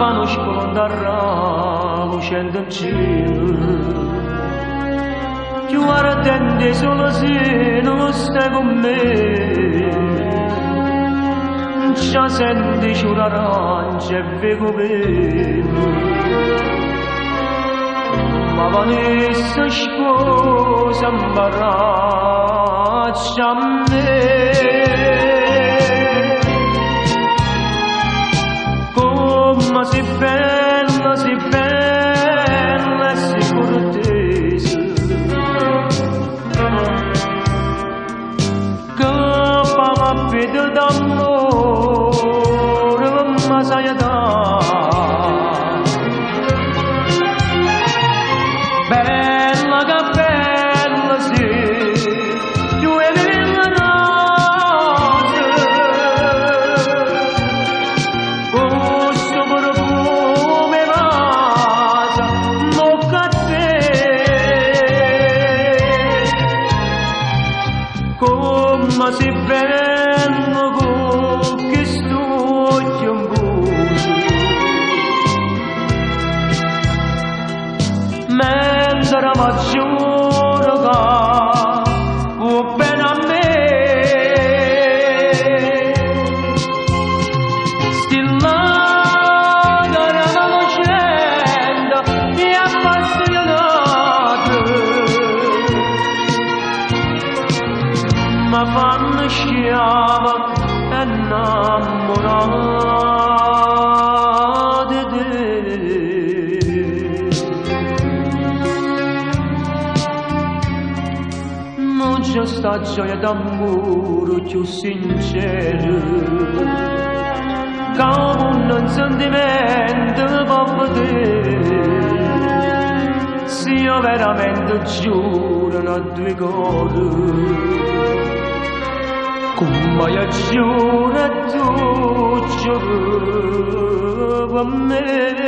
fanno scolondarra lucendo in cielo. Più ardente solo se non stai con me, ci senti ciurarance e vedo bene. Ma Vanessa sposa imbarraccia a me, come si bella e si cortese, che fa una vita d'amore ma sai da. Bella che bella sì, più è bella notte, questo profumo vasa, mocca a te, come si bello con che sto occhio in buio. Mentre maggiore che va bene a me, stillata la lucenda e appassionata, ma fanno schiava e innamorata di te. C'è sta gioia d'amore più sincera, come un sentimento può vedere, se io veramente giuro a due cose, come io giuro tu giuro per me.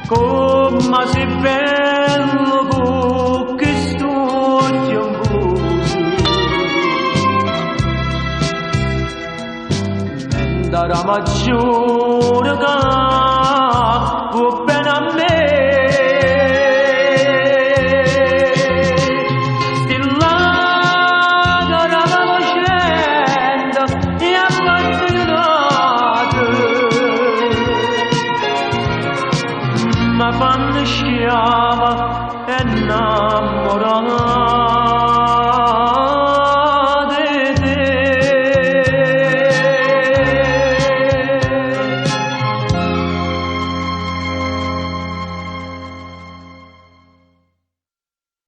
Come si bello con che sto occhio in buio, mentre maggiore che va bene a me, stillata la lucenda e appassionata, ma fanno schiava e